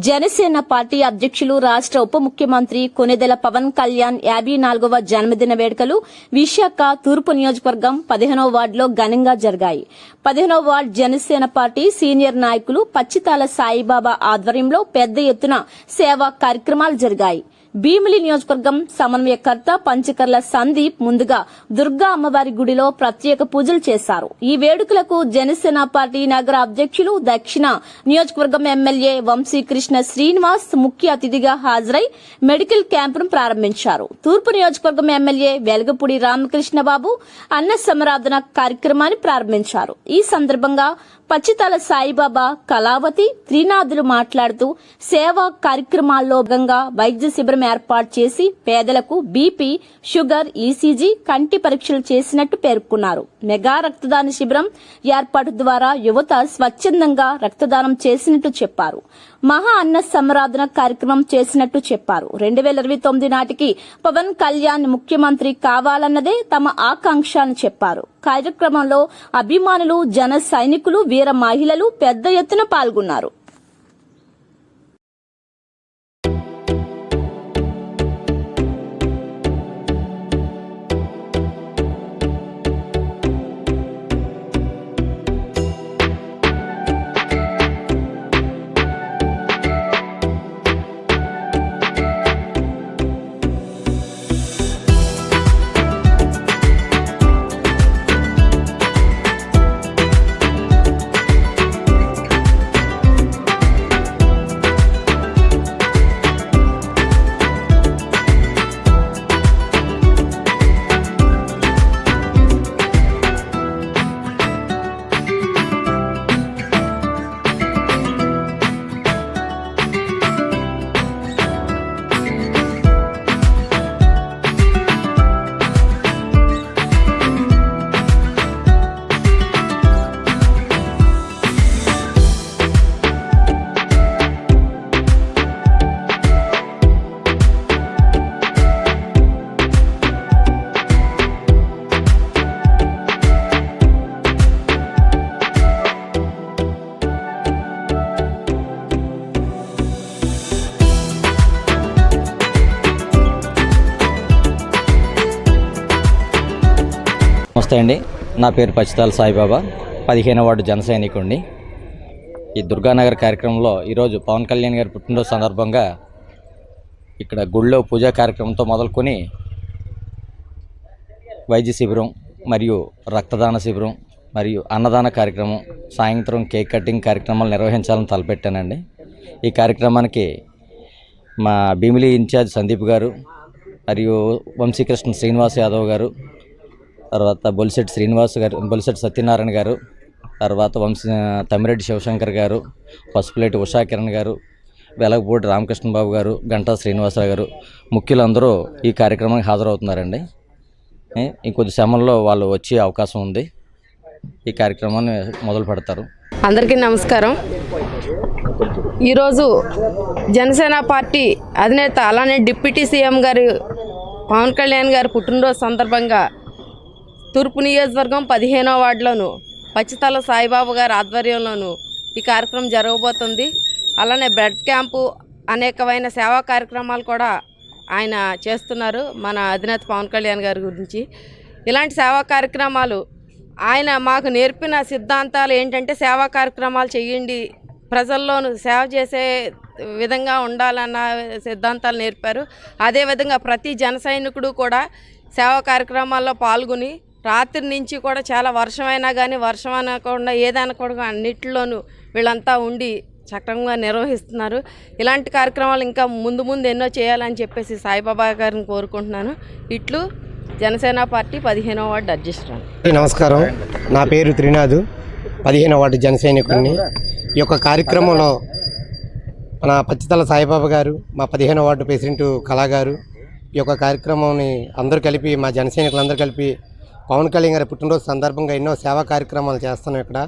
Janasena party అధ్యక్షులు రాష్ట్ర ఉప ముఖ్యమంత్రి కొణిదెల పవన్ కళ్యాణ్ 54వ జన్మదిన వేడుకలు విశాఖ తూర్పు నియోజకవర్గం 15వ వార్డులో ఘనంగా జరిగాయి. 15వ వార్డు జనసేన పార్టీ సీనియర్ నాయకులు పచ్చితాల సాయిబాబా ఆధ్వర్యంలో పెద్ద ఎత్తున సేవా కార్యక్రమాలు జరిగాయి. భీమిలి నియోజకవర్గం సమన్వయకర్త పంచకర్ల సందీప్ ముందుగా దుర్గా అమ్మవారి గుడిలో ప్రత్యేక పూజలు చేశారు. ఈ వేడుకలకు జనసేన పార్టీ నగర అధ్యక్షులు దక్షిణ నియోజకవర్గం ఎమ్మెల్యే వంశీకృష్ణ శ్రీనివాస్ ముఖ్య అతిథిగా హాజరై మెడికల్ క్యాంపును ప్రారంభించారు. తూర్పు నియోజకవర్గం ఎమ్మెల్యే వెలగపూడి రామకృష్ణబాబు అన్న సమరాధన కార్యక్రమాన్ని ప్రారంభించారు. ఈ సందర్భంగా పచ్చితాల సాయిబాబా, కళావతి, త్రినాథులు మాట్లాడుతూ సేవా కార్యక్రమాల్లో భాగంగా వైద్య శిబిరం ఏర్పాటు చేసి పేదలకు బీపీ, షుగర్, ఈసీజీ, కంటి పరీక్షలు చేసినట్టు పేర్కొన్నారు. మెగా రక్తదాన శిబిరం ఏర్పాటు ద్వారా యువత స్వచ్ఛందంగా రక్తదానం చేసినట్టు చెప్పారు. మహా అన్న సమరాధన కార్యక్రమం చేసినట్టు చెప్పారు. 2029 నాటికి పవన్ కళ్యాణ్ ముఖ్యమంత్రి కావాలన్నదే తమ ఆకాంక్ష అని చెప్పారు. కార్యక్రమంలో అభిమానులు, జన సైనికులు, వీర మహిళలు పెద్ద ఎత్తున పాల్గొన్నారు. నమస్తే అండి, నా పేరు పచ్చితాల సాయిబాబా, 15వ వార్డు జన సైనికుడిని. ఈ దుర్గానగర్ కార్యక్రమంలో ఈరోజు పవన్ కళ్యాణ్ గారి పుట్టినరోజు సందర్భంగా ఇక్కడ గుళ్ళో పూజా కార్యక్రమంతో మొదలుకొని వైద్య శిబిరం మరియు రక్తదాన శిబిరం మరియు అన్నదాన కార్యక్రమం, సాయంత్రం కేక్ కటింగ్ కార్యక్రమాలు నిర్వహించాలని తలపెట్టానండి. ఈ కార్యక్రమానికి మా భీమిలి ఇన్ఛార్జ్ సందీప్ గారు మరియు వంశీకృష్ణ శ్రీనివాస్ యాదవ్ గారు, తర్వాత బొలిశెట్టి శ్రీనివాస్ గారు, బొలిశెట్టి సత్యనారాయణ గారు, తర్వాత తమ్మిరెడ్డి శివశంకర్ గారు, పసుపులేటి ఉషా కిరణ్ గారు, వెలగపూడి రామకృష్ణబాబు గారు, గంటా శ్రీనివాసరావు గారు ముఖ్యులందరూ ఈ కార్యక్రమానికి హాజరవుతున్నారండి. ఇంకొద్ది సమయంలో వాళ్ళు వచ్చే అవకాశం ఉంది. ఈ కార్యక్రమాన్ని మొదలు పెడతారు. అందరికీ నమస్కారం. ఈరోజు జనసేన పార్టీ అధినేత అలానే డిప్యూటీ సీఎం గారు పవన్ కళ్యాణ్ గారి పుట్టినరోజు సందర్భంగా తూర్పు నియోజకవర్గం 15వ వార్డులోను పచ్చితల సాయిబాబా గారి ఆధ్వర్యంలోను ఈ కార్యక్రమం జరగబోతుంది. అలానే బ్లడ్ క్యాంపు, అనేకమైన సేవా కార్యక్రమాలు కూడా ఆయన చేస్తున్నారు. మన అధినేత పవన్ కళ్యాణ్ గారి గురించి ఇలాంటి సేవా కార్యక్రమాలు ఆయన మాకు నేర్పిన సిద్ధాంతాలు ఏంటంటే, సేవా కార్యక్రమాలు చేయండి, ప్రజల్లోనూ సేవ చేసే విధంగా ఉండాలన్న సిద్ధాంతాలు నేర్పారు. అదేవిధంగా ప్రతి జన సైనికుడు కూడా సేవా కార్యక్రమాల్లో పాల్గొని రాత్రి నుంచి కూడా చాలా వర్షమైనా కానీ వర్షం అనకుండా ఏదైనా కూడా అన్నిటిలోనూ వీళ్ళంతా ఉండి చక్కగా నిర్వహిస్తున్నారు. ఇలాంటి కార్యక్రమాలు ఇంకా ముందు ఎన్నో చేయాలని చెప్పేసి సాయిబాబా గారిని కోరుకుంటున్నాను. ఇట్లు జనసేన పార్టీ 15వ వార్డు అధ్యక్షుడు. నమస్కారం, నా పేరు త్రినాథు, 15వ వార్డు జన సైనికుడిని. ఈ యొక్క కార్యక్రమంలో మన పచ్చితల సాయిబాబా గారు, మా 15వ వార్డు ప్రెసిడెంట్ కళా గారు ఈ యొక్క కార్యక్రమాన్ని అందరూ కలిపి, మా జన సైనికులందరూ కలిపి పవన్ కళ్యాణ్ గారి పుట్టినరోజు సందర్భంగా ఎన్నో సేవా కార్యక్రమాలు చేస్తున్నాం. ఇక్కడ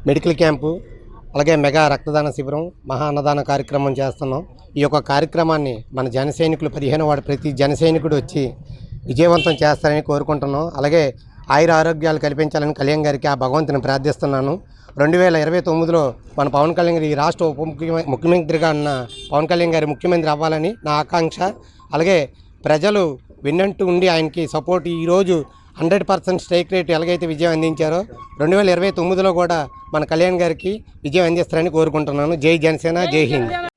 మెడికల్ క్యాంపు, అలాగే మెగా రక్తదాన శిబిరం, మహా అన్నదాన కార్యక్రమం చేస్తున్నాం. ఈ యొక్క కార్యక్రమాన్ని మన జన సైనికులు 15వ వార్డు ప్రతి జన సైనికుడు వచ్చి విజయవంతం చేస్తారని కోరుకుంటున్నాం. అలాగే ఆయుర ఆరోగ్యాలు కల్పించాలని కళ్యాణ్ గారికి ఆ భగవంతుని ప్రార్థిస్తున్నాను. 2029లో మన పవన్ కళ్యాణ్ గారి ఈ రాష్ట్ర ముఖ్యమంత్రిగా ఉన్న పవన్ కళ్యాణ్ గారి ముఖ్యమంత్రి అవ్వాలని నా ఆకాంక్ష. అలాగే ప్రజలు విన్నట్టు ఉండి ఆయనకి సపోర్ట్ ఈరోజు 100% స్ట్రైక్ రేట్ ఎలాగైతే విజయం అందించారో 2029లో కూడా మన కళ్యాణ్ గారికి విజయం అందిస్తారని కోరుకుంటున్నాను. జై జనసేన, జై హింద్.